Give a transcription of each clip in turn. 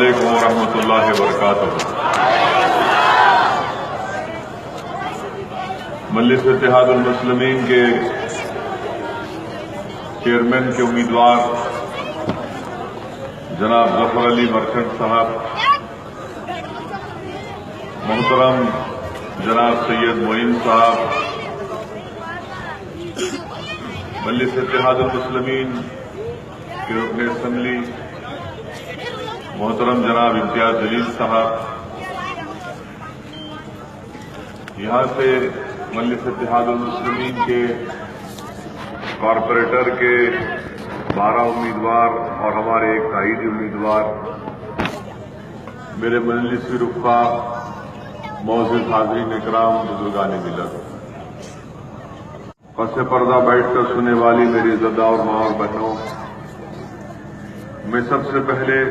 علیکم ورحمۃ اللہ وبرکاتہ۔ مجلس اتحاد المسلمین کے چیئرمین کے امیدوار جناب ظفر علی مرچنٹ صاحب، محترم جناب سید معین صاحب، مجلس اتحاد المسلمین کے رکن اسمبلی محترم جناب امتیاز جلیل صاحب، یہاں سے مجلس اتحاد المسلمین کے کارپوریٹر کے 12 امیدوار اور ہمارے ایک تائیدی امیدوار، میرے مجلسی رفقا، معزز حاضرین اکرام، بزرگان ملت، پس پردہ بیٹھ کر سننے والی میری عزتدار اور ماں اور بہنوں، میں سب سے پہلے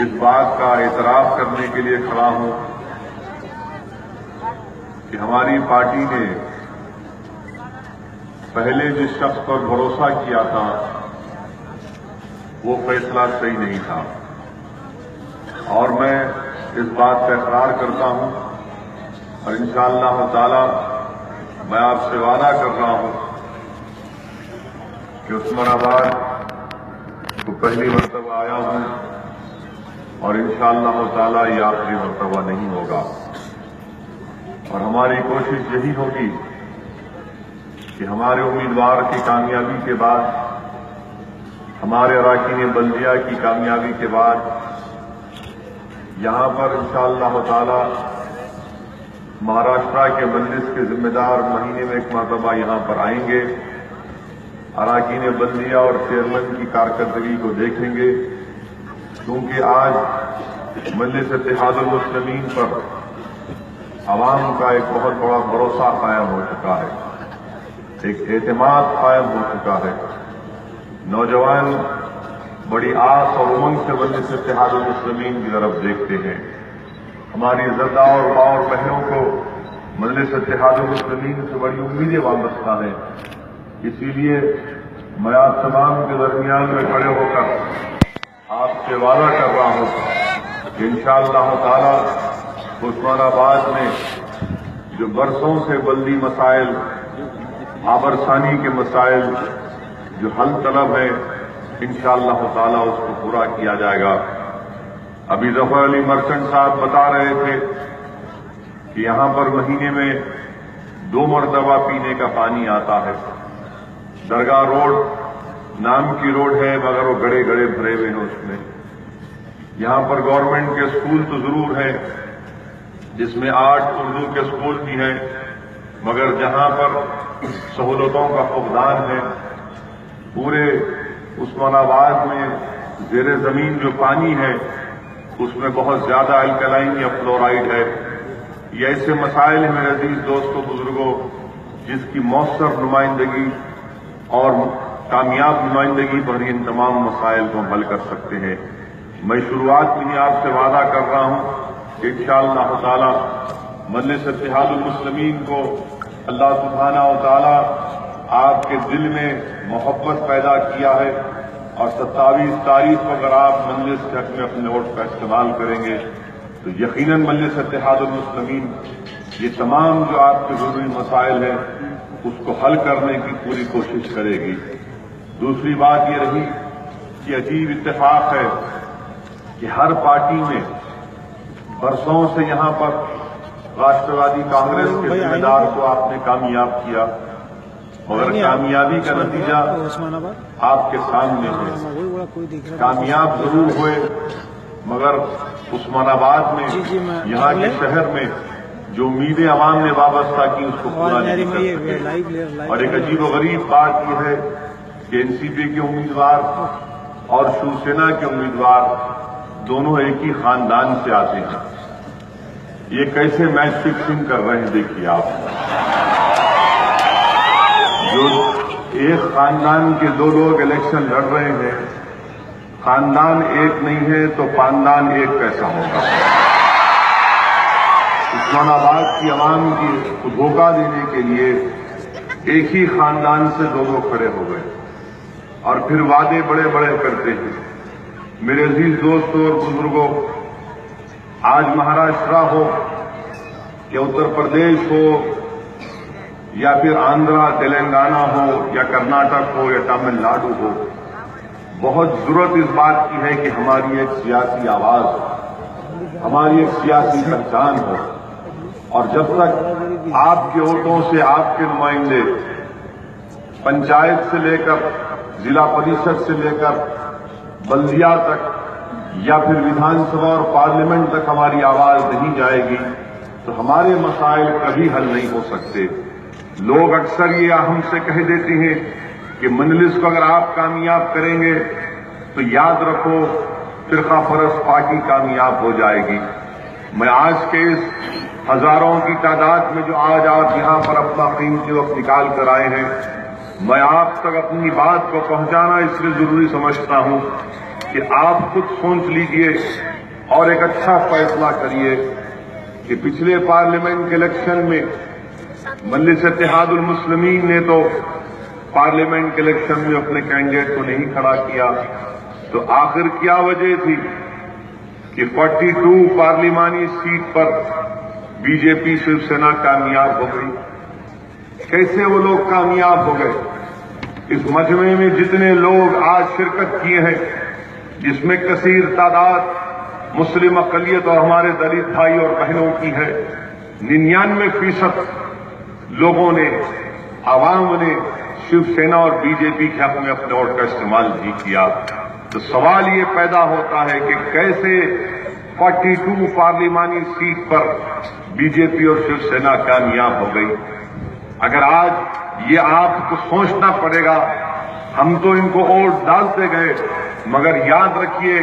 اس بات کا اعتراف کرنے کے لیے کھڑا ہوں کہ ہماری پارٹی نے پہلے جس شخص پر بھروسہ کیا تھا وہ فیصلہ صحیح نہیں تھا، اور میں اس بات کا اقرار کرتا ہوں اور انشاءاللہ تعالی میں آپ سے وعدہ کر رہا ہوں کہ عثمان آباد کو پہلی مرتبہ آیا ہوں اور انشاءاللہ تعالی یہ آخری مرتبہ نہیں ہوگا، اور ہماری کوشش یہی ہوگی کہ ہمارے امیدوار کی کامیابی کے بعد، ہمارے اراکین بلدیہ کی کامیابی کے بعد، یہاں پر انشاءاللہ تعالی مہاراشٹر کے مجلس کے ذمہ دار مہینے میں ایک مرتبہ یہاں پر آئیں گے، اراکین بلدیہ اور چیئرمین کی کارکردگی کو دیکھیں گے، کیونکہ آج مجلس اتحاد المسلمین پر عوام کا ایک بہت بڑا بھروسہ قائم ہو چکا ہے، ایک اعتماد قائم ہو چکا ہے۔ نوجوان بڑی آس اور امنگ سے مجلس اتحاد المسلمین کی طرف دیکھتے ہیں۔ ہماری عزتدار اور ماں اور بہنوں کو مجلس اتحاد المسلمین سے بڑی امیدیں وابستہ ہیں، اسی لیے میں آپ تمام کے درمیان میں کھڑے ہو کر آپ سے وعدہ کر رہا ہوں کہ انشاءاللہ تعالی عثمان آباد میں جو برسوں سے بلدی مسائل، آبرسانی کے مسائل جو حل طلب ہے، انشاءاللہ تعالی اس کو پورا کیا جائے گا۔ ابھی ظفر علی مرچنٹ صاحب بتا رہے تھے کہ یہاں پر مہینے میں 2 مرتبہ پینے کا پانی آتا ہے۔ درگاہ روڈ نام کی روڈ ہے مگر وہ گڑے گڑے بھرے ہوئے ہیں اس میں۔ یہاں پر گورنمنٹ کے اسکول تو ضرور ہیں، جس میں 8 اردو کے اسکول بھی ہیں، مگر جہاں پر سہولتوں کا فقدان ہے، پورے عثمان آباد میں زیر زمین جو پانی ہے اس میں بہت زیادہ الکلائن یا فلورائڈ ہے۔ یہ ایسے مسائل ہیں میرے عزیز دوستوں، بزرگوں، جس کی مؤثر نمائندگی اور کامیاب نمائندگی پر ان تمام مسائل کو حل کر سکتے ہیں۔ میں شروعات میں ہی آپ سے وعدہ کر رہا ہوں کہ انشاءاللہ تعالی مجلس اتحاد المسلمین کو اللہ سبحانہ و تعالی آپ کے دل میں محبت پیدا کیا ہے، اور 27 تاریخ کو اگر آپ مجلس کے حق میں اپنے ووٹ کا استعمال کریں گے تو یقیناً مجلس اتحاد المسلمین یہ تمام جو آپ کے ضروری مسائل ہیں اس کو حل کرنے کی پوری کوشش کرے گی۔ دوسری بات یہ رہی کہ عجیب اتفاق ہے کہ ہر پارٹی میں برسوں سے یہاں پر راشٹروادی کانگریس کے ذمہ دار کو آپ نے کامیاب کیا، مگر کامیابی کا نتیجہ آپ کے سامنے ہے۔ کامیاب ضرور ہوئے مگر عثمان آباد میں، یہاں کے شہر میں جو امیدیں عوام نے وابستہ کی اس کو پورا نہیں کر سکے۔ اور ایک عجیب و غریب بات یہ ہے کہ این سی پی کے امیدوار اور شیو سینا کے امیدوار دونوں ایک ہی خاندان سے آتے ہیں۔ یہ کیسے میچ فکسنگ کر رہے ہیں دیکھیے آپ، جو ایک خاندان کے 2 لوگ الیکشن لڑ رہے ہیں، خاندان ایک نہیں ہے تو خاندان ایک کیسا ہوگا؟ عثمان آباد کی عوام کو دھوکہ دینے کے لیے ایک ہی خاندان سے 2 لوگ کھڑے ہو گئے اور پھر وعدے بڑے بڑے کرتے ہیں۔ मेरे अजीज दोस्तों और बुजुर्गों, आज महाराष्ट्र हो या उत्तर प्रदेश हो या फिर आंध्रा तेलंगाना हो या कर्नाटक हो या तमिलनाडु हो, बहुत जरूरत इस बात की है कि हमारी एक सियासी आवाज हो, हमारी एक सियासी पहचान हो। और जब तक आपके वोटों से आपके नुमाइंदे पंचायत से लेकर जिला परिषद से लेकर बल्दिया तक या फिर विधानसभा और पार्लियामेंट तक हमारी आवाज नहीं जाएगी तो हमारे मसाइल कभी हल नहीं हो सकते। लोग अक्सर ये हमसे कह देते हैं कि मजलिस को अगर आप कामयाब करेंगे तो याद रखो फिरका परस्त पार्टी कामयाब हो जाएगी। मैं आज के इस हजारों की तादाद में जो आज आप यहां पर अपना कीमती वक्त निकाल कर आए हैं, मैं आप तक अपनी बात को पहुंचाना इसलिए जरूरी समझता हूं कि आप खुद सोच लीजिए और एक अच्छा फैसला करिए कि पिछले पार्लियामेंट के इलेक्शन में मजलिस इत्तेहादुल मुस्लिमीन ने तो पार्लियामेंट के इलेक्शन में अपने कैंडिडेट को नहीं खड़ा किया, तो आखिर क्या वजह थी कि 42 पार्लिमानी सीट पर बीजेपी शिवसेना कामयाब हो गई? कैसे वो लोग कामयाब हो गए? इस मजमे में जितने लोग आज शिरकत किए हैं, जिसमें कसीर तादाद मुस्लिम अक़लियत और हमारे दलित भाई और बहनों की है, 99% लोगों ने, आवाम ने शिवसेना और बीजेपी के हक में अपने वोट का इस्तेमाल भी किया। तो सवाल ये पैदा होता है कि कैसे 42 पार्लिमानी सीट पर बीजेपी और शिवसेना कामयाब हो गई। अगर आज ये आपको सोचना पड़ेगा, हम तो इनको वोट डालते गए, मगर याद रखिए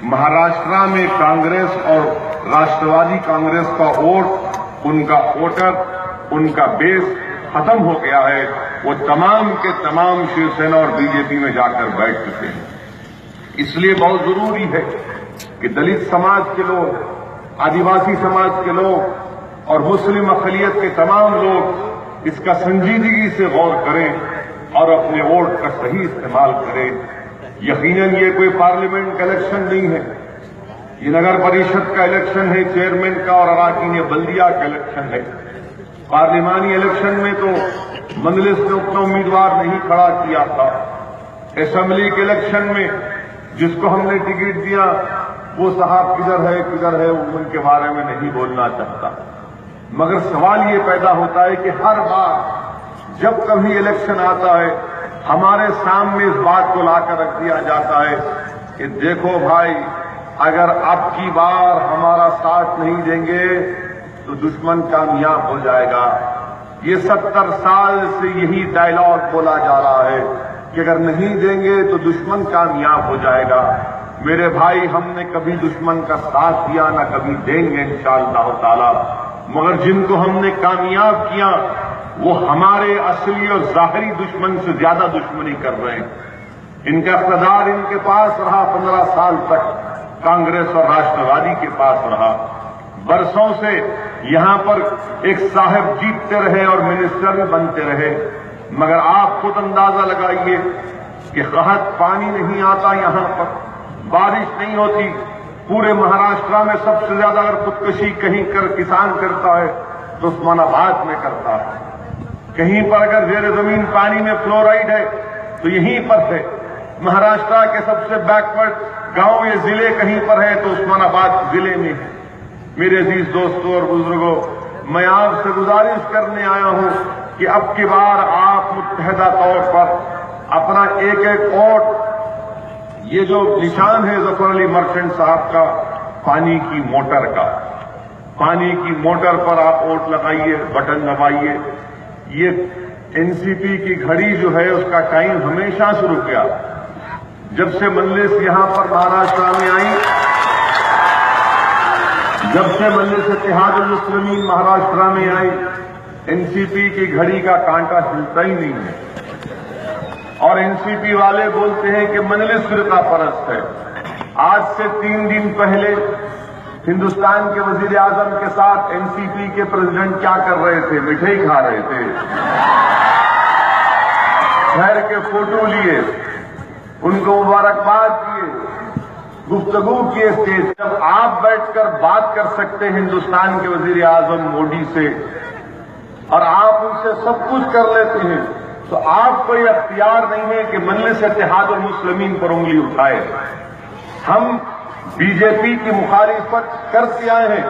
महाराष्ट्र में कांग्रेस और राष्ट्रवादी कांग्रेस का वोट, उनका वोटर, उनका बेस खत्म हो गया है। वो तमाम के तमाम शिवसेना और बीजेपी में जाकर बैठ चुके हैं। इसलिए बहुत जरूरी है कि दलित समाज के लोग, आदिवासी समाज के लोग और मुस्लिम अक़लियत के तमाम लोग इसका संजीदगी से गौर करें और अपने वोट का सही इस्तेमाल करें। यकीनन ये कोई पार्लियामेंट का इलेक्शन नहीं है, ये नगर परिषद का इलेक्शन है, चेयरमैन का और अराकीन बल्दिया का इलेक्शन है। पार्लिमानी इलेक्शन में तो मजलिस ने उतना उम्मीदवार नहीं खड़ा किया था। असेंबली के इलेक्शन में जिसको हमने टिकट दिया वो साहब किधर है, उनके बारे में नहीं बोलना चाहता। मगर सवाल ये पैदा होता है कि हर बार जब कभी इलेक्शन आता है, हमारे सामने इस बात को लाकर रख दिया जाता है कि देखो भाई, अगर अब की बार हमारा साथ नहीं देंगे तो दुश्मन कामयाब हो जाएगा। ये 70 साल से यही डायलॉग बोला जा रहा है कि अगर नहीं देंगे तो दुश्मन कामयाब हो जाएगा। मेरे भाई, हमने कभी दुश्मन का साथ दिया, न कभी देंगे इंशाअल्लाह ताला। मगर जिनको हमने कामयाब किया वो हमारे असली और जाहिरी दुश्मन से ज्यादा दुश्मनी कर रहे हैं। इनका इक़्तिदार इनके पास रहा 15 साल तक, कांग्रेस और राष्ट्रवादी के पास रहा। बरसों से यहां पर एक साहब जीतते रहे और मिनिस्टर भी बनते रहे। मगर आप खुद अंदाजा लगाइए कि कहत पानी नहीं आता, यहां पर बारिश नहीं होती। पूरे महाराष्ट्र में सबसे ज्यादा अगर खुदकुशी कहीं किसान करता है तो उस्मानाबाद में करता है। कहीं पर अगर जेर जमीन पानी में फ्लोराइड है तो यहीं पर है। महाराष्ट्र के सबसे बैकवर्ड गांव या जिले कहीं पर है तो उस्मानाबाद जिले में है। मेरे अजीज दोस्तों और बुजुर्गों, मैं आपसे गुजारिश करने आया हूं कि अब की बार आप मुत्तहदा तौर पर अपना एक एक वोट, ये जो निशान है जफर अली मर्चेंट साहब का पानी की मोटर का, पानी की मोटर पर आप वोट लगाइए, बटन दबाइए। ये एनसीपी की घड़ी जो है उसका टाइम हमेशा से रुक गया। जब से मजलिस यहां पर महाराष्ट्र में आई, जब से मजलिस इत्तेहादुल मुस्लिमीन महाराष्ट्र में आई, एनसीपी की घड़ी का कांटा हिलता ही नहीं है। और एनसीपी वाले बोलते हैं कि मजलिस फिरका परस्त है। आज से 3 दिन पहले हिंदुस्तान के वजीर आजम के साथ एनसीपी के प्रेसिडेंट क्या कर रहे थे? मिठाई खा रहे थे, ठहर के फोटो लिए, उनको मुबारकबाद दिए। गुफ्तगू की स्टेज जब आप बैठकर बात कर सकते हैं हिंदुस्तान के वजीर आजम मोदी से और आप उनसे सब कुछ कर लेते हैं, तो आपको ये अख्तियार नहीं है कि मजलिस इत्तेहादुल मुस्लिमीन पर उंगली उठाए। हम बीजेपी की मुखालिफत करते आए हैं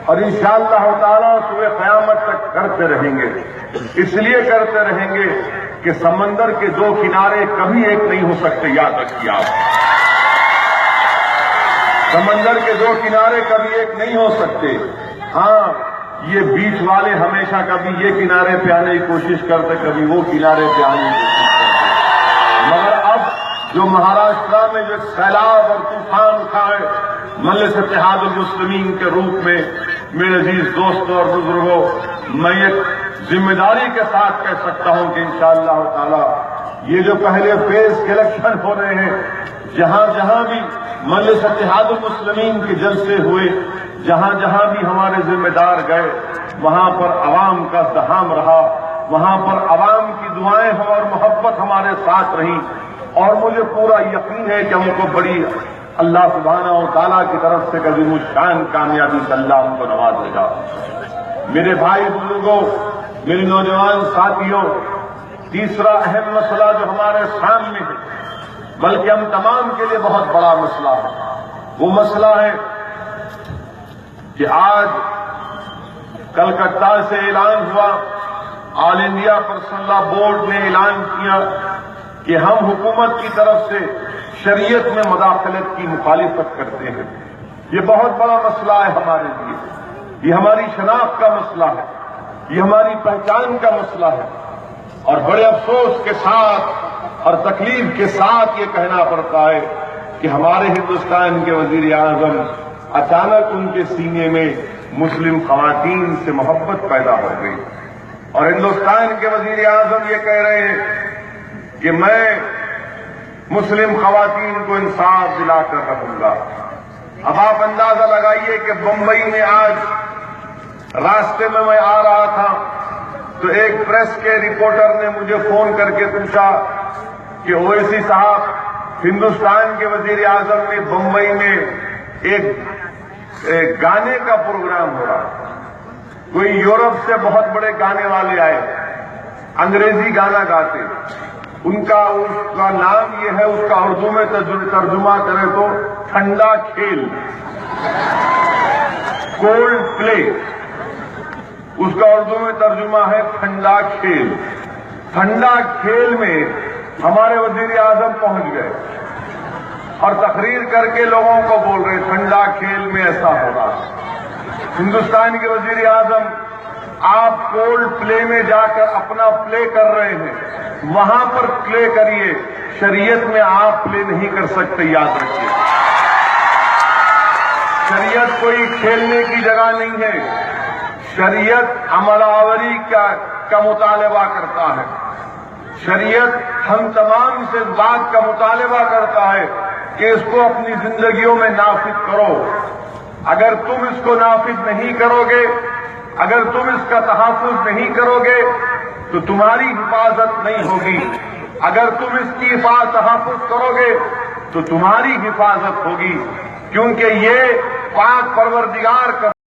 और इंशाअल्लाह ताला सुबह क़यामत तक करते रहेंगे। इसलिए करते रहेंगे कि समंदर के दो किनारे कभी एक नहीं हो सकते, याद रखिए आप। समंदर के दो किनारे कभी एक नहीं हो सकते। हाँ, ये बीच वाले हमेशा कभी ये किनारे पे आने की कोशिश करते, कभी वो किनारे पे आने की कोशिश करते। मगर अब जो महाराष्ट्र में जो सैलाब और तूफान उठा है मजलिस इत्तेहादुल मुस्लिमीन के रूप में, मेरे अजीज दोस्तों और बुजुर्गों, मैं एक जिम्मेदारी के साथ कह सकता हूं कि इंशाअल्लाह ताला ये जो पहले फेज के इलेक्शन हो रहे हैं, जहां जहां भी मजलिस इत्तेहादुल मुस्लिमीन के जलसे हुए, जहां जहां भी हमारे जिम्मेदार गए, वहां पर अवाम का ज़हाम रहा, वहां पर अवाम की दुआएं और मोहब्बत हमारे साथ रही। और मुझे पूरा यकीन है कि हमको बड़ी अल्लाह सुब्हानहू व तआला की तरफ से अज़ीम शान कामयाबी से अल्लाह हमको नवाजेगा। मेरे भाई बुजुर्गों, मेरे नौजवान साथियों, तीसरा अहम मसला जो हमारे सामने है, बल्कि हम तमाम के लिए बहुत बड़ा मसला है, वो मसला है कि आज कलकत्ता से ऐलान हुआ, all India personal law board ने ऐलान किया कि हम हुकूमत की तरफ से शरीयत में मुदाखलत की मुखालिफत करते हैं। ये बहुत बड़ा मसला है हमारे लिए, ये हमारी शनाख्त का मसला है, ये हमारी पहचान का मसला है। और बड़े अफसोस के साथ और तकलीफ के साथ ये कहना पड़ता है कि हमारे हिंदुस्तान के वजीर आजम अचानक उनके सीने में मुस्लिम खवातीन से मोहब्बत पैदा हो गई और हिंदुस्तान के वजीर आजम ये कह रहे हैं कि मैं मुस्लिम खवातीन को इंसाफ दिलाकर रखूंगा। अब आप अंदाजा लगाइए कि बंबई में आज रास्ते में मैं आ रहा था तो एक प्रेस के रिपोर्टर ने मुझे फोन करके पूछा कि ओवैसी साहब, हिंदुस्तान के वजीर आजम ने बंबई में एक गाने का प्रोग्राम हो रहा, कोई यूरोप से बहुत बड़े गाने वाले आए, अंग्रेजी गाना गाते, उसका नाम ये है, उसका उर्दू में तर्जुमा करें तो ठंडा खेल, कोल्ड प्ले, उसका उर्दू में तर्जुमा है ठंडा खेल। ठंडा खेल में हमारे वजीर आजम पहुंच गए और तकरीर करके लोगों को बोल रहे ठंडा खेल में ऐसा हो रहा। हिंदुस्तान के वजीर आजम, आप कोल्ड प्ले में जाकर अपना प्ले कर रहे हैं, वहां पर प्ले करिए, शरीयत में आप प्ले नहीं कर सकते, याद रखिए। शरीयत कोई खेलने की जगह नहीं है, शरीयत अमलावरी का मुतालबा करता है। शरीयत हम तमाम से इस बात का मुतालबा करता है कि इसको अपनी जिंदगियों में नाफिज करो। अगर तुम इसको नाफिज नहीं करोगे, अगर तुम इसका तहफ़्फ़ुज़ नहीं करोगे तो तुम्हारी हिफाजत नहीं होगी। अगर तुम इसकी तहफ़्फ़ुज़ करोगे तो तुम्हारी हिफाजत होगी, क्योंकि ये पाक परवरदिगार का